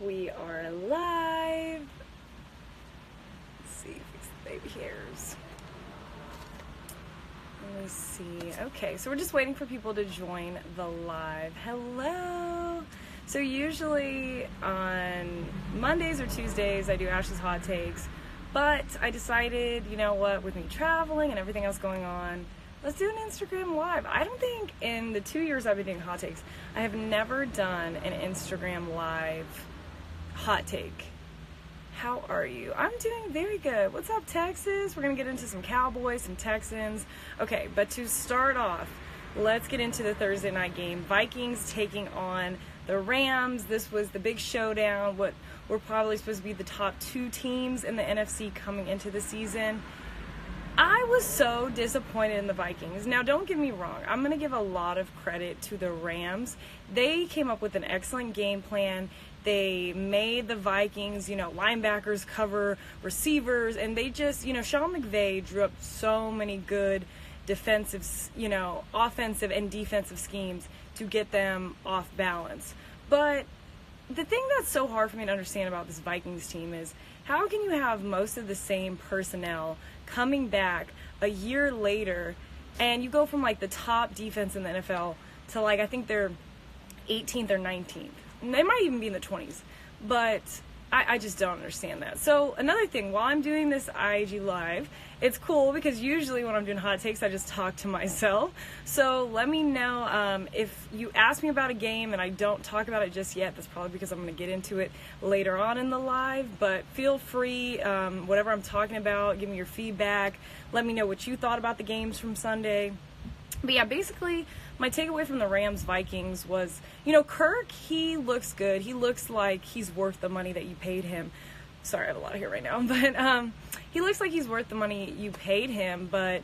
We are live. Let's see, fix the baby hairs. Let me see. Okay, so we're just waiting for people to join the live. Hello. So usually on Mondays or Tuesdays I do Ashley's Hot Takes, but I decided, you know what, with me traveling and everything else going on, let's do an Instagram Live. I don't think in the 2 years I've been doing Hot Takes, I have never done an Instagram Live hot take. How are you? I'm doing very good. What's up, Texas? We're going to get into some Cowboys, some Texans. Okay, but to start off, let's get into the Thursday night game. Vikings taking on the Rams. This was the big showdown, what were probably supposed to be the top two teams in the NFC coming into the season. I was so disappointed in the Vikings. Now, don't get me wrong. I'm going to give a lot of credit to the Rams. They came up with an excellent game plan. They made the Vikings, linebackers cover receivers, and they just, Sean McVay drew up so many good defensive, offensive and defensive schemes to get them off balance. But the thing that's so hard for me to understand about this Vikings team is how can you have most of the same personnel coming back a year later and you go from the top defense in the NFL to I think they're 18th or 19th. They might even be in the 20s, but I just don't understand that. So another thing, while I'm doing this IG Live, it's cool because usually when I'm doing hot takes, I just talk to myself. So let me know if you ask me about a game and I don't talk about it just yet. That's probably because I'm going to get into it later on in the live, but feel free, whatever I'm talking about, give me your feedback. Let me know what you thought about the games from Sunday. But yeah, basically, my takeaway from the Rams-Vikings was, Kirk, he looks good. He looks like he's worth the money that you paid him. Sorry, I have a lot of hair right now. But he looks like he's worth the money you paid him. But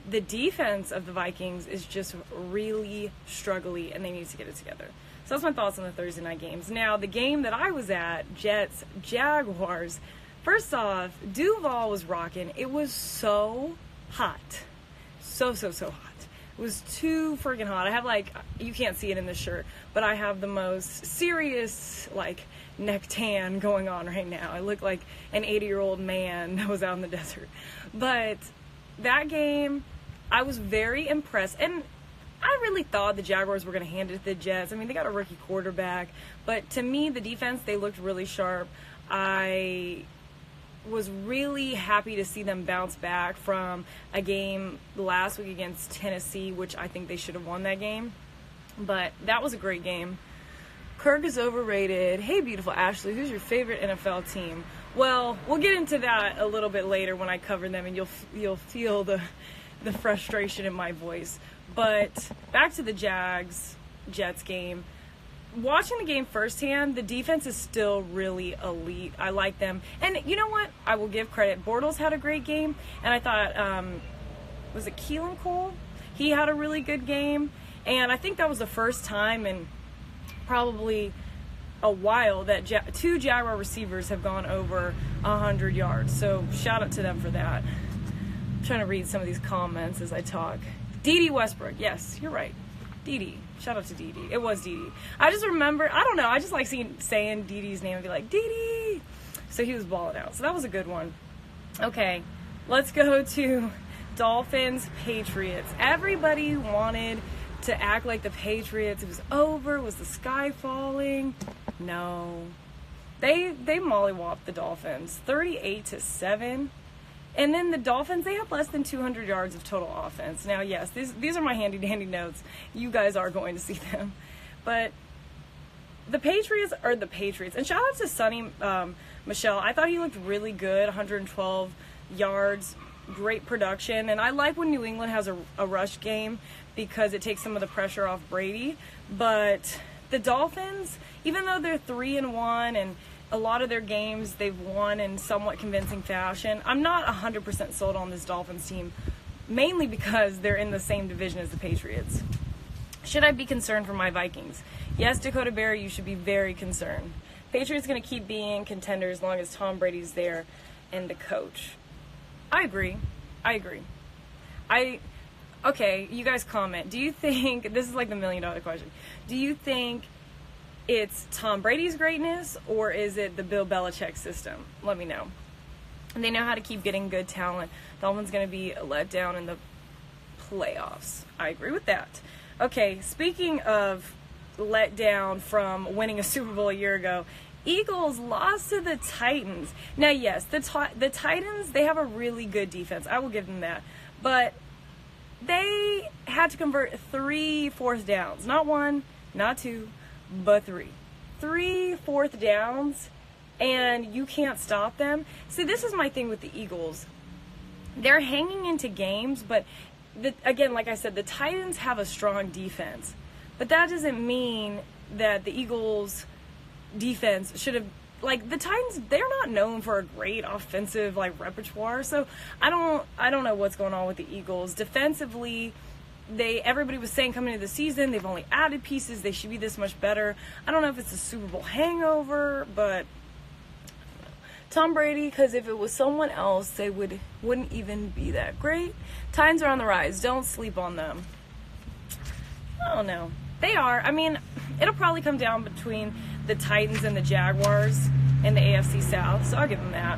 the defense of the Vikings is just really struggling, and they need to get it together. So that's my thoughts on the Thursday night games. Now, the game that I was at, Jets-Jaguars, first off, Duval was rocking. It was so hot. So hot. It was too freaking hot. I have you can't see it in this shirt, but I have the most serious neck tan going on right now. I look like an 80-year-old man that was out in the desert. But that game, I was very impressed. And I really thought the Jaguars were going to hand it to the Jets. I mean, they got a rookie quarterback. But to me, the defense, they looked really sharp. I was really happy to see them bounce back from a game last week against Tennessee, which I think they should have won that game. But that was a great game. Kirk is overrated. Hey, beautiful Ashley, who's your favorite NFL team? Well, we'll get into that a little bit later when I cover them, and you'll feel the frustration in my voice. But back to the Jets game. Watching the game firsthand, the defense is still really elite. I like them. And you know what? I will give credit. Bortles had a great game. And I thought, was it Keelan Cole? He had a really good game. And I think that was the first time in probably a while that two Jaguar receivers have gone over 100 yards. So shout out to them for that. I'm trying to read some of these comments as I talk. Dede Westbrook. Yes, you're right. Dede. Shout out to Dede. It was Dede. I just remember, I don't know, I just like saying Dede's name and be like, Dede! So he was balling out. So that was a good one. Okay, let's go to Dolphins, Patriots. Everybody wanted to act like the Patriots, it was over, was the sky falling? No. They mollywopped the Dolphins, 38-7. And then the Dolphins, they had less than 200 yards of total offense. Now, yes, these are my handy-dandy notes. You guys are going to see them. But the Patriots are the Patriots. And shout out to Sonny Michel. I thought he looked really good, 112 yards, great production. And I like when New England has a rush game because it takes some of the pressure off Brady. But the Dolphins, even though they're 3-1 and a lot of their games they've won in somewhat convincing fashion, I'm not 100% sold on this Dolphins team, mainly because they're in the same division as the Patriots. Should I be concerned for my Vikings? Yes, Dakota Berry, you should be very concerned. Patriots going to keep being contenders as long as Tom Brady's there and the coach. I agree. Okay, you guys comment. Do you think, this is like the $1 million question, do you think it's Tom Brady's greatness, or is it the Bill Belichick system? Let me know. And they know how to keep getting good talent. Dolphins going to be a letdown in the playoffs. I agree with that. Okay, speaking of letdown from winning a Super Bowl a year ago, Eagles lost to the Titans. Now, yes, the Titans, they have a really good defense. I will give them that. But they had to convert 3 fourth downs. Not 1, not 2, but 3. 3 fourth downs, and you can't stop them. See, this is my thing with the Eagles. They're hanging into games, but again, like I said, the Titans have a strong defense. But that doesn't mean that the Eagles' defense should have, like, the Titans, they're not known for a great offensive, like, repertoire. So I don't know what's going on with the Eagles. Defensively, everybody was saying coming into the season, they've only added pieces, they should be this much better. I don't know if it's a Super Bowl hangover, but Tom Brady, because if it was someone else, they wouldn't even be that great. Titans are on the rise. Don't sleep on them. I don't know. They are. I mean, it'll probably come down between the Titans and the Jaguars in the AFC South, so I'll give them that.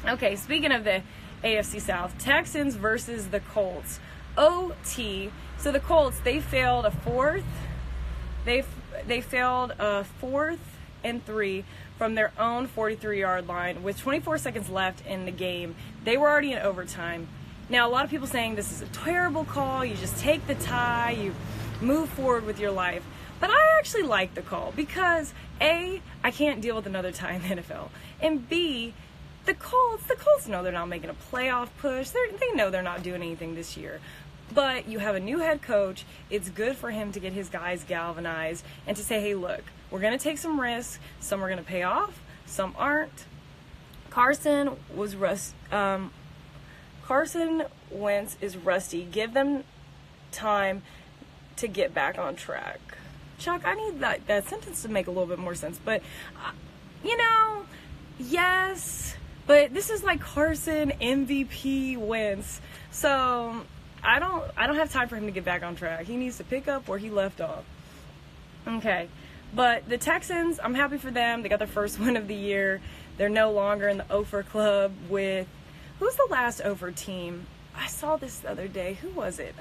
Okay, speaking of the AFC South, Texans versus the Colts. OT. So the Colts, they failed a fourth. They failed a 4th and 3 from their own 43-yard line with 24 seconds left in the game. They were already in overtime. Now, a lot of people saying this is a terrible call. You just take the tie. You move forward with your life. But I actually like the call because, A, I can't deal with another tie in the NFL. And B, the Colts know they're not making a playoff push. They know they're not doing anything this year. But you have a new head coach. It's good for him to get his guys galvanized and to say, hey, look, we're going to take some risks. Some are going to pay off. Some aren't. Carson Wentz is rusty. Give them time to get back on track. Chuck, I need that sentence to make a little bit more sense. But, yes. But this is like Carson MVP Wentz. So I don't have time for him to get back on track. He needs to pick up where he left off. Okay. But the Texans, I'm happy for them. They got their first win of the year. They're no longer in the Ofer Club with, who's the last Ofer team? I saw this the other day. Who was it?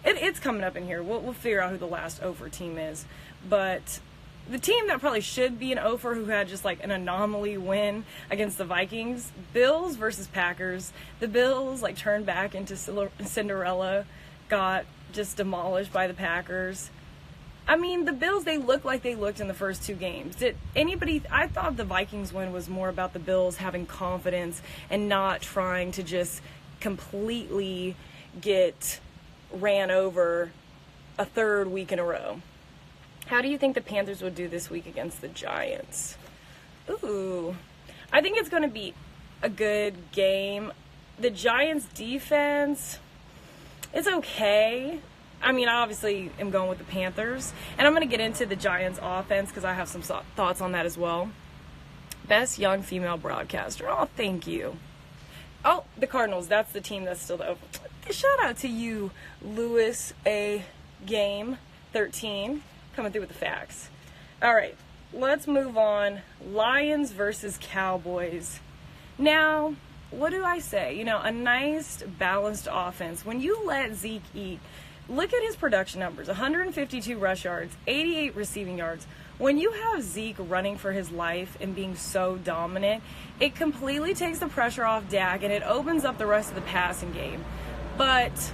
It's coming up in here. We'll figure out who the last Ofer team is. But the team that probably should be an Ofer, who had just like an anomaly win against the Vikings, Bills versus Packers. The Bills turned back into Cinderella, got just demolished by the Packers. I mean, the Bills, they look like they looked in the first 2 games. I thought the Vikings win was more about the Bills having confidence and not trying to just completely get ran over a 3rd week in a row. How do you think the Panthers would do this week against the Giants? Ooh, I think it's going to be a good game. The Giants' defense, it's okay. I mean, I obviously am going with the Panthers. And I'm going to get into the Giants' offense because I have some thoughts on that as well. Best young female broadcaster. Oh, thank you. Oh, the Cardinals. That's the team that's still over. Shout out to you, Louis A. Game 13. Coming through with the facts. All right, let's move on. Lions versus Cowboys. Now, what do I say? A nice balanced offense. When you let Zeke eat, look at his production numbers. 152 rush yards, 88 receiving yards. When you have Zeke running for his life and being so dominant, it completely takes the pressure off Dak and it opens up the rest of the passing game. But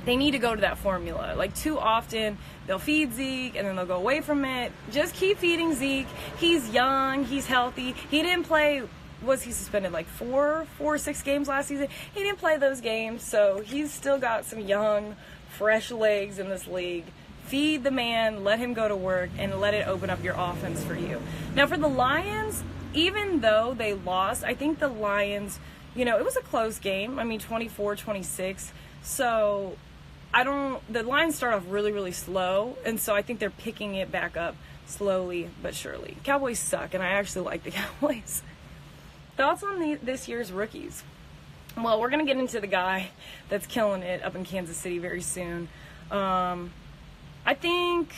they need to go to that formula. Too often, they'll feed Zeke, and then they'll go away from it. Just keep feeding Zeke. He's young. He's healthy. He didn't play, was he suspended 4 or 6 games last season? He didn't play those games, so he's still got some young, fresh legs in this league. Feed the man, let him go to work, and let it open up your offense for you. Now, for the Lions, even though they lost, I think the Lions, it was a close game. I mean, 24-26. So the Lions start off really, really slow, and so I think they're picking it back up slowly but surely. Cowboys suck, and I actually like the Cowboys. Thoughts on this year's rookies? Well, we're going to get into the guy that's killing it up in Kansas City very soon. I think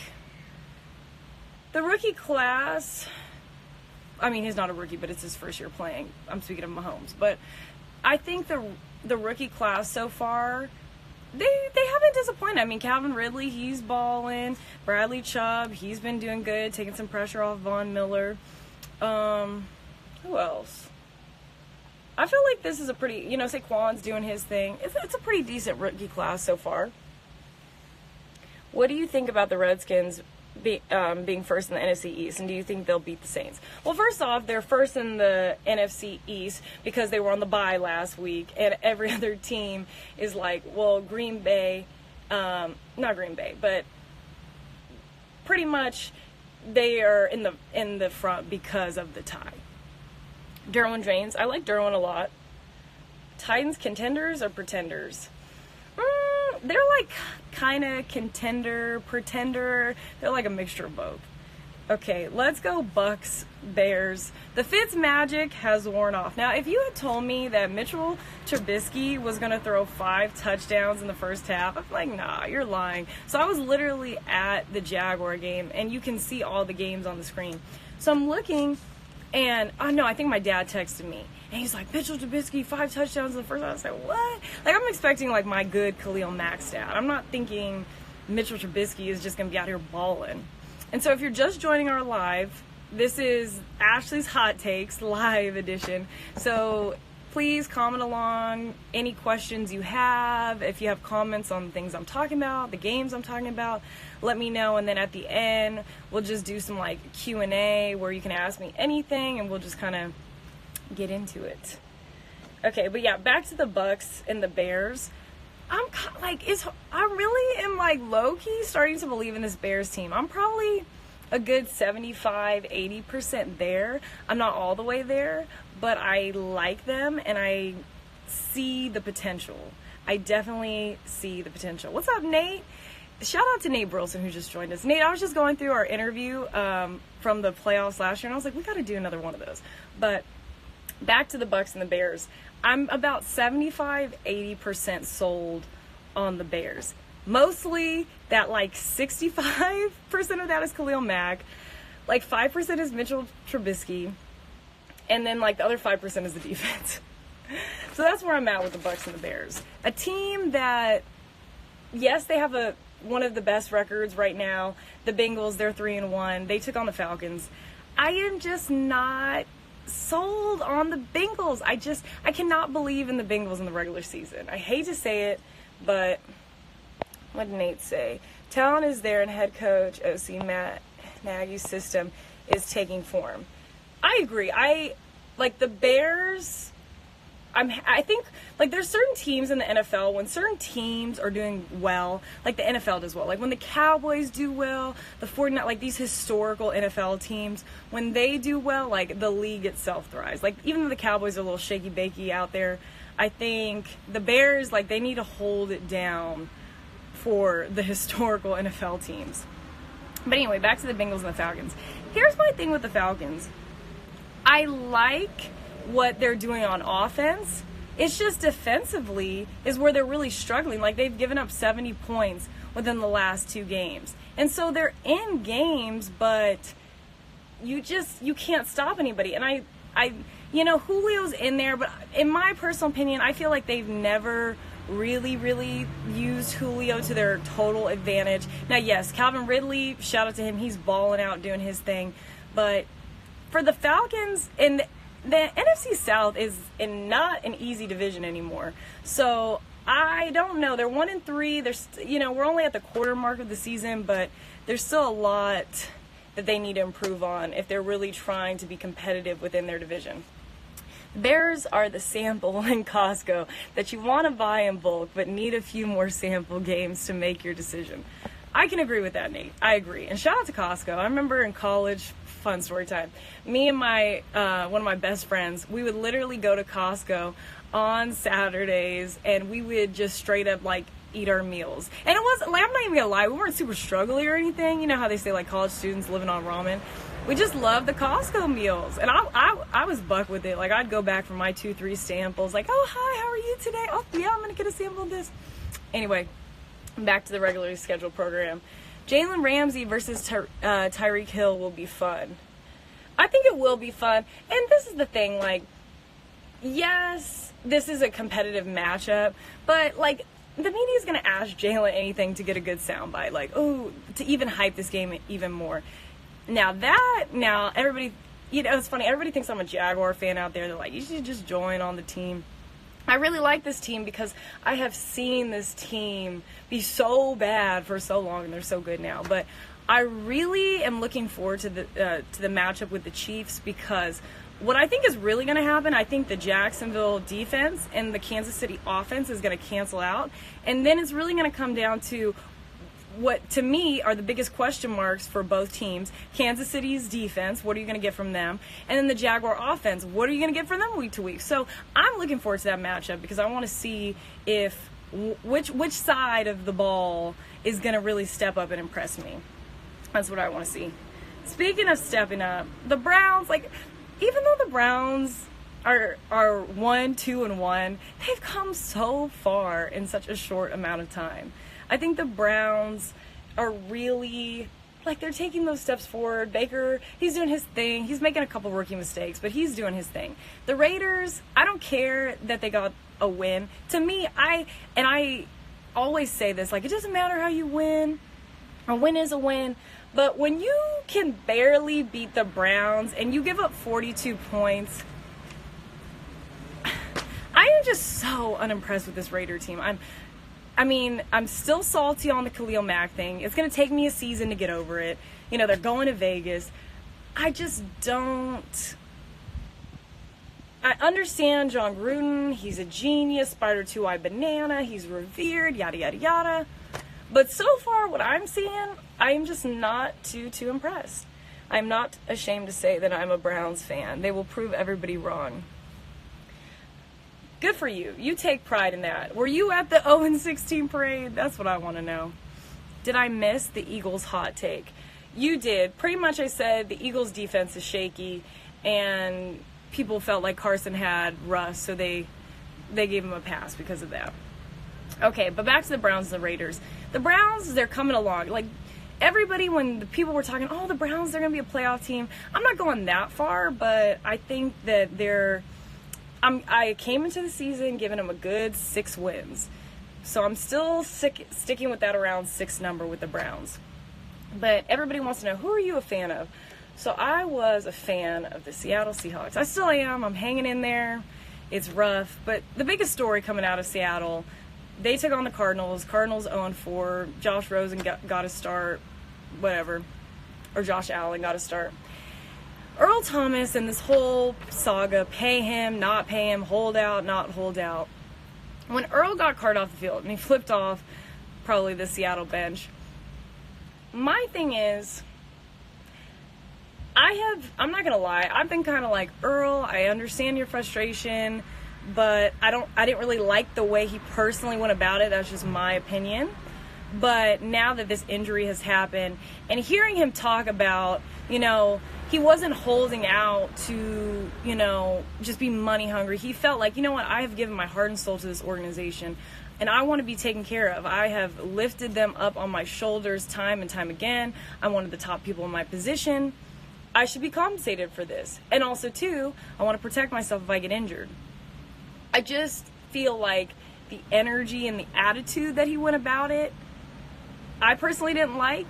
The rookie class, I mean, he's not a rookie, but it's his first year playing. I'm speaking of Mahomes. But I think the rookie class so far, they haven't disappointed. I mean, Calvin Ridley, he's balling. Bradley Chubb, he's been doing good, taking some pressure off Von Miller. Who else? I feel like this is a pretty, Saquon's doing his thing. It's a pretty decent rookie class so far. What do you think about the Redskins being first in the NFC East, and do you think they'll beat the Saints? Well, first off, they're first in the NFC East because they were on the bye last week, and every other team is like, well, Green Bay, not Green Bay, but pretty much they are in the front because of the tie. Derwin James, I like Derwin a lot. Titans contenders or pretenders? They're like kind of contender, pretender. They're like a mixture of both. Okay, let's go Bucks, Bears. The Fitz magic has worn off. Now, if you had told me that Mitchell Trubisky was going to throw 5 touchdowns in the first half, I'm like, nah, you're lying. So I was literally at the Jaguar game, and you can see all the games on the screen. So I'm looking, and I think my dad texted me. And he's like, Mitchell Trubisky, 5 touchdowns in the first half. I was like, what? Like, I'm expecting, like, my good Khalil Mack stat. I'm not thinking Mitchell Trubisky is just going to be out here balling. And so if you're just joining our live, this is Ashley's Hot Takes live edition. So please comment along any questions you have. If you have comments on things I'm talking about, the games I'm talking about, let me know. And then at the end, we'll just do some, like, Q&A where you can ask me anything, and we'll just kind of get into it. Okay, but yeah, back to the Bucks and the Bears. I really am like low-key starting to believe in this Bears team. I'm probably a good 75-80% there. I'm not all the way there, but I like them and I see the potential. I definitely see the potential. What's up, Nate? Shout out to Nate Burleson, who just joined us. Nate, I was just going through our interview from the playoffs last year, and I was like, we got to do another one of those. But back to the Bucks and the Bears. I'm about 75-80% sold on the Bears. Mostly that, like, 65% of that is Khalil Mack, like 5% is Mitchell Trubisky, and then like the other 5% is the defense. So that's where I'm at with the Bucks and the Bears. A team that, yes, they have one of the best records right now. The Bengals, they're 3-1. They took on the Falcons. I am just not sold on the Bengals. I cannot believe in the Bengals in the regular season. I hate to say it, but what did Nate say? Talent is there, and head coach OC Matt Nagy's system is taking form. I agree. Like the Bears, I think, like, there's certain teams in the NFL, when certain teams are doing well, like the NFL does well. Like when the Cowboys do well, the 49ers, like these historical NFL teams, when they do well, like the league itself thrives. Like even though the Cowboys are a little shaky-bakey out there, I think the Bears, like, they need to hold it down for the historical NFL teams. But anyway, back to the Bengals and the Falcons. Here's my thing with the Falcons. I like what they're doing on offense. It's just defensively is where they're really struggling. Like, they've given up 70 points within the last 2 games. And so they're in games, but you can't stop anybody. And Julio's in there, but in my personal opinion, I feel like they've never really used Julio to their total advantage. Now, yes, Calvin Ridley, shout out to him. He's balling out, doing his thing. But for the Falcons, and the NFC South is not an easy division anymore. So I don't know. They're 1-3. There's, we're only at the quarter mark of the season, but there's still a lot that they need to improve on if they're really trying to be competitive within their division. Bears are the sample in Costco that you want to buy in bulk, but need a few more sample games to make your decision. I can agree with that, Nate. I agree. And shout out to Costco. I remember in college, fun story time, me and my one of my best friends, we would literally go to Costco on Saturdays, and we would just straight up, like, eat our meals. And it wasn't, like, I'm not even gonna lie, we weren't super struggly or anything. You know how they say, like, college students living on ramen? We just loved the Costco meals. And I was buck with it. Like, I'd go back for my 2-3 samples. Like, oh, hi, how are you today? Oh, yeah, I'm going to get a sample of this. Anyway, back to the regularly scheduled program. Jalen Ramsey versus Tyreek Hill will be fun. I think it will be fun. And this is the thing, like, yes, this is a competitive matchup, but, like, the media is going to ask Jalen anything to get a good soundbite. Like, oh, to even hype this game even more. Now, everybody, you know, it's funny. Everybody thinks I'm a Jaguar fan out there. They're like, you should just join on the team. I really like this team because I have seen this team be so bad for so long, and they're so good now. But I really am looking forward to the matchup with the Chiefs, because what I think is really going to happen, I think the Jacksonville defense and the Kansas City offense is going to cancel out, and then it's really going to come down to what, to me, are the biggest question marks for both teams. Kansas City's defense, what are you going to get from them? And then the Jaguar offense, what are you going to get from them week to week? So I'm looking forward to that matchup, because I want to see if which side of the ball is going to really step up and impress me. That's what I want to see. Speaking of stepping up, the Browns, like, even though the Browns are 1-2-1, they've come so far in such a short amount of time. I think the Browns are really, like, they're taking those steps forward. Baker, he's doing his thing. He's making a couple rookie mistakes, but he's doing his thing. The Raiders, I don't care that they got a win. To me, I always say this, like, it doesn't matter how you win. A win is a win. But when you can barely beat the Browns and you give up 42 points, I am just so unimpressed with this Raider team. I'm still salty on the Khalil Mack thing. It's going to take me a season to get over it. You know, they're going to Vegas. I just don't. I understand John Gruden. He's a genius, Spider 2-Eye Banana. He's revered, yada, yada, yada. But so far, what I'm seeing, I'm just not too impressed. I'm not ashamed to say that I'm a Browns fan. They will prove everybody wrong. Good for you. You take pride in that. Were you at the 0-16 parade? That's what I want to know. Did I miss the Eagles' hot take? You did. Pretty much I said the Eagles' defense is shaky, and people felt like Carson had Russ, so they gave him a pass because of that. Okay, but back to the Browns and the Raiders. The Browns, they're coming along. Like, everybody, when the people were talking, oh, the Browns, they're going to be a playoff team. I'm not going that far, but I think that I came into the season giving them a good 6 wins. So I'm still sticking with that around 6 number with the Browns. But everybody wants to know, who are you a fan of? So I was a fan of the Seattle Seahawks. I still am. I'm hanging in there. It's rough. But the biggest story coming out of Seattle, they took on the Cardinals. Cardinals 0-4. Josh Rosen got a start. Whatever. Or Josh Allen got a start. Earl Thomas and this whole saga, pay him, not pay him, hold out, not hold out. When Earl got carted off the field and he flipped off probably the Seattle bench, my thing is, I'm not going to lie, I've been kind of like, Earl, I understand your frustration, but I didn't really like the way he personally went about it. That's just my opinion. But now that this injury has happened, and hearing him talk about, you know, he wasn't holding out to, you know, just be money hungry. He felt like, you know what, I have given my heart and soul to this organization, and I want to be taken care of. I have lifted them up on my shoulders time and time again. I'm one of the top people in my position. I should be compensated for this. And also, too, I want to protect myself if I get injured. I just feel like the energy and the attitude that he went about it, I personally didn't like.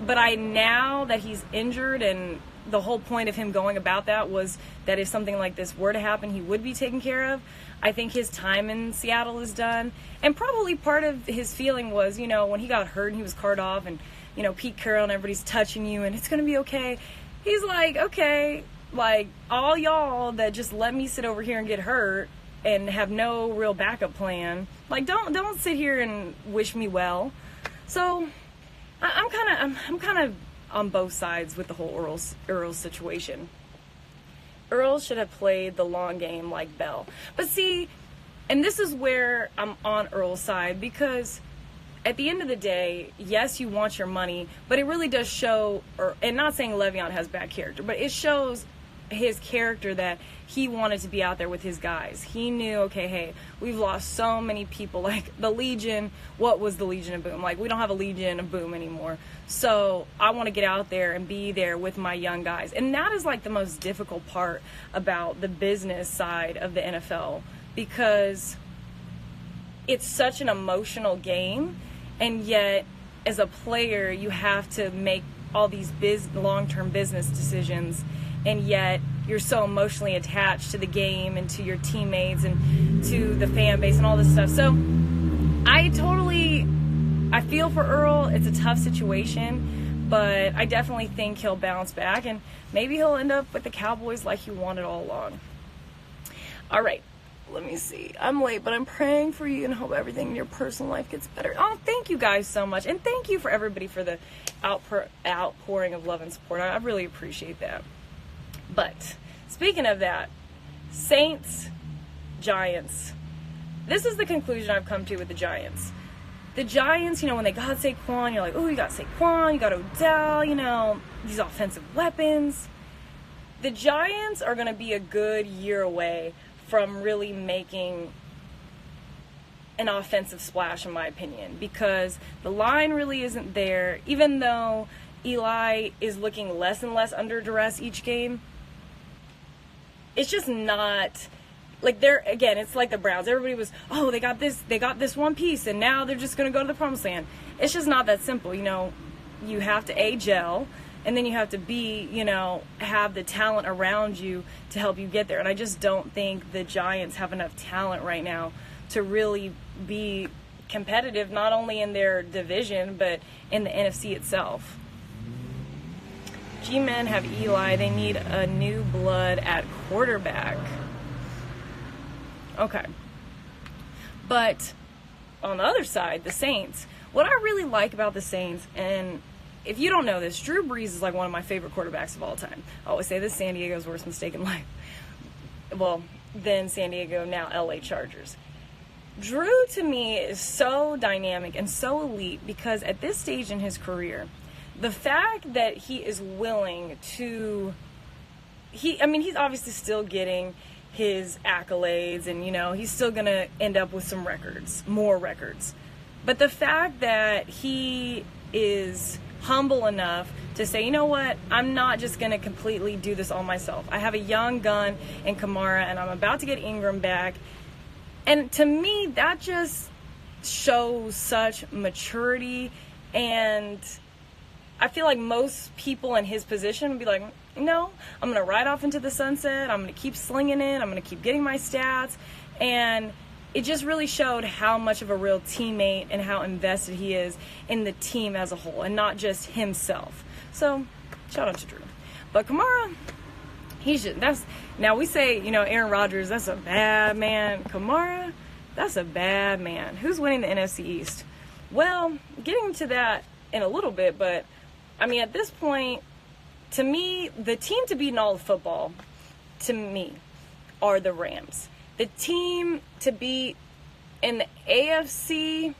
But now that he's injured, and the whole point of him going about that was that if something like this were to happen, he would be taken care of. I think his time in Seattle is done. And probably part of his feeling was, you know, when he got hurt and he was carted off, and, you know, Pete Carroll and everybody's touching you and it's going to be okay. He's like, okay, like, all y'all that just let me sit over here and get hurt and have no real backup plan, like, don't sit here and wish me well. So I'm kind of on both sides with the whole Earl situation. Earl should have played the long game like Bell. But see, and this is where I'm on Earl's side, because at the end of the day, yes, you want your money, but it really does show, and not saying Le'Veon has bad character, but it shows his character that he wanted to be out there with his guys. He knew, okay, hey, we've lost so many people. Like the Legion, what was the Legion of Boom? Like, we don't have a Legion of Boom anymore. So I want to get out there and be there with my young guys. And that is like the most difficult part about the business side of the NFL, because it's such an emotional game, and yet as a player you have to make all these long-term business decisions, and yet you're so emotionally attached to the game and to your teammates and to the fan base and all this stuff. So I feel for Earl. It's a tough situation, but I definitely think he'll bounce back, and maybe he'll end up with the Cowboys like he wanted all along. All right, let me see. I'm late, but I'm praying for you and hope everything in your personal life gets better. Oh, thank you guys so much, and thank you for everybody for the outpouring of love and support. I really appreciate that. But speaking of that, Saints, Giants. This is the conclusion I've come to with the Giants. The Giants, when they got Saquon, you're like, oh, you got Saquon, you got Odell, these offensive weapons. The Giants are going to be a good year away from really making an offensive splash, in my opinion, because the line really isn't there. Even though Eli is looking less and less under duress each game, it's just not like it's like the Browns. Everybody was, oh, they got this one piece, and now they're just going to go to the promised land. It's just not that simple. You have to gel, and then you have to have the talent around you to help you get there. And I just don't think the Giants have enough talent right now to really be competitive, not only in their division, but in the NFC itself. G-Men have Eli. They need a new blood at quarterback. Okay. But on the other side, the Saints. What I really like about the Saints, and if you don't know this, Drew Brees is like one of my favorite quarterbacks of all time. I always say this: San Diego's worst mistake in life. Well, then San Diego, now LA Chargers. Drew, to me, is so dynamic and so elite because at this stage in his career, the fact that he is willing to, he's obviously still getting his accolades, and he's still going to end up with some records, more records. But the fact that he is humble enough to say, you know what, I'm not just going to completely do this all myself. I have a young gun in Kamara, and I'm about to get Ingram back. And to me, that just shows such maturity, and I feel like most people in his position would be like, no, I'm going to ride off into the sunset. I'm going to keep slinging it. I'm going to keep getting my stats. And it just really showed how much of a real teammate and how invested he is in the team as a whole and not just himself. So, shout out to Drew. But Kamara, now we say, Aaron Rodgers, that's a bad man. Kamara, that's a bad man. Who's winning the NFC East? Well, getting to that in a little bit, but at this point, to me, the team to beat in all of football, to me, are the Rams. The team to beat in the AFC,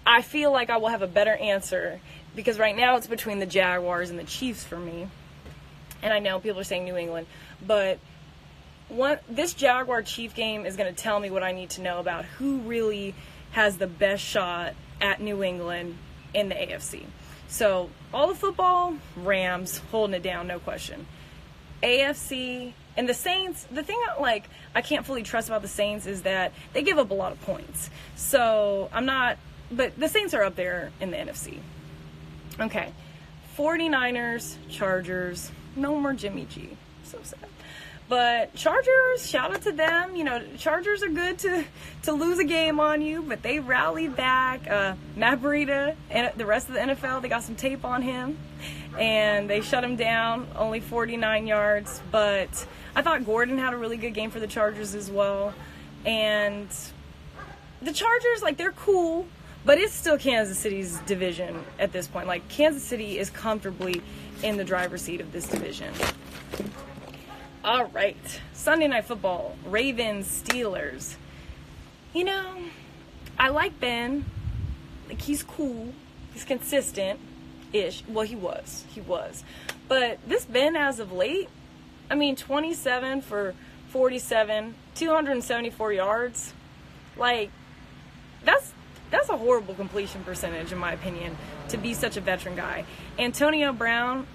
I feel like I will have a better answer because right now it's between the Jaguars and the Chiefs for me. And I know people are saying New England, but this Jaguar-Chief game is going to tell me what I need to know about who really has the best shot at New England in the AFC. So, all the football, Rams, holding it down, no question. AFC, and the Saints, the thing I can't fully trust about the Saints is that they give up a lot of points. So, but the Saints are up there in the NFC. Okay, 49ers, Chargers, no more Jimmy G. So sad. But Chargers, shout out to them. Chargers are good to lose a game on you, but they rallied back. Matt Breida and the rest of the NFL, they got some tape on him, and they shut him down, only 49 yards. But I thought Gordon had a really good game for the Chargers as well. And the Chargers, they're cool, but it's still Kansas City's division at this point. Kansas City is comfortably in the driver's seat of this division. All right, Sunday Night Football, Ravens, Steelers. I like Ben. He's cool. He's consistent. ish. Well, he was. But this Ben, as of late, I mean, 27 for 47, 274 yards. Like, that's a horrible completion percentage, in my opinion, to be such a veteran guy. Antonio Brown,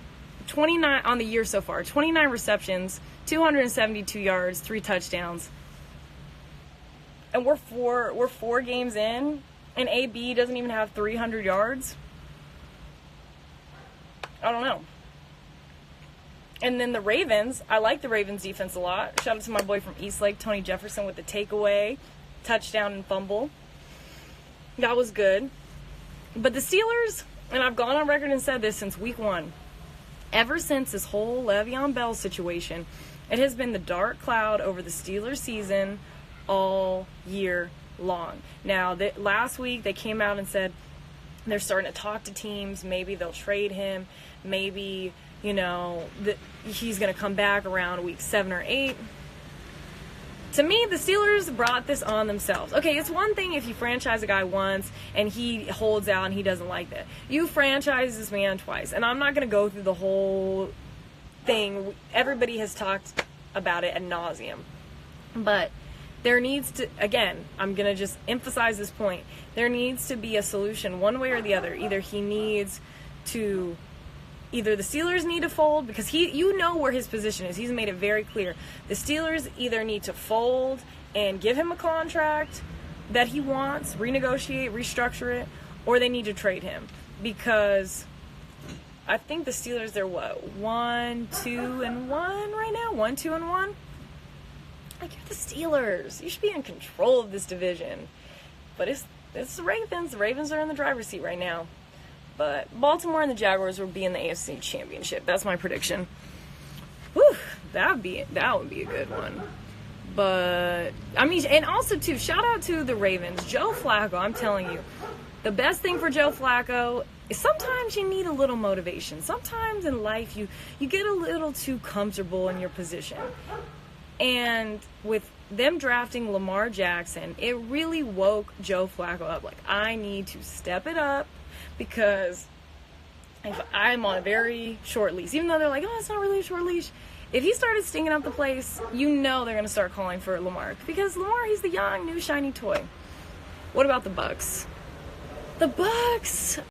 29 on the year so far, 29 receptions, 272 yards, 3 touchdowns. And we're four games in, and AB doesn't even have 300 yards. I don't know. And then the Ravens, I like the Ravens defense a lot. Shout out to my boy from Eastlake, Tony Jefferson, with the takeaway, touchdown, and fumble. That was good. But the Steelers, and I've gone on record and said this since week 1, ever since this whole Le'Veon Bell situation, it has been the dark cloud over the Steelers season all year long. Now, last week they came out and said they're starting to talk to teams. Maybe they'll trade him. Maybe, he's going to come back around week 7 or 8. To me, the Steelers brought this on themselves. Okay, it's one thing if you franchise a guy once and he holds out and he doesn't like that. You franchise this man twice. And I'm not going to go through the whole thing. Everybody has talked about it ad nauseum. But there needs to, again, I'm going to just emphasize this point. There needs to be a solution one way or the other. Either the Steelers need to fold, because you know where his position is. He's made it very clear. The Steelers either need to fold and give him a contract that he wants, renegotiate, restructure it, or they need to trade him. Because I think the Steelers, they're what, 1-2-1 right now? 1-2-1? Like, you're the Steelers. You should be in control of this division. But it's the Ravens. The Ravens are in the driver's seat right now. But Baltimore and the Jaguars will be in the AFC Championship. That's my prediction. Whew, that would be a good one. But, I mean, and also, too, shout out to the Ravens. Joe Flacco, I'm telling you, the best thing for Joe Flacco is sometimes you need a little motivation. Sometimes in life you get a little too comfortable in your position. And with them drafting Lamar Jackson, it really woke Joe Flacco up. Like, I need to step it up, because if I'm on a very short leash, even though they're like, oh, it's not really a short leash. If he started stinking up the place, they're going to start calling for Lamar. Because Lamar, he's the young, new, shiny toy. What about the Bucs? The Bucs!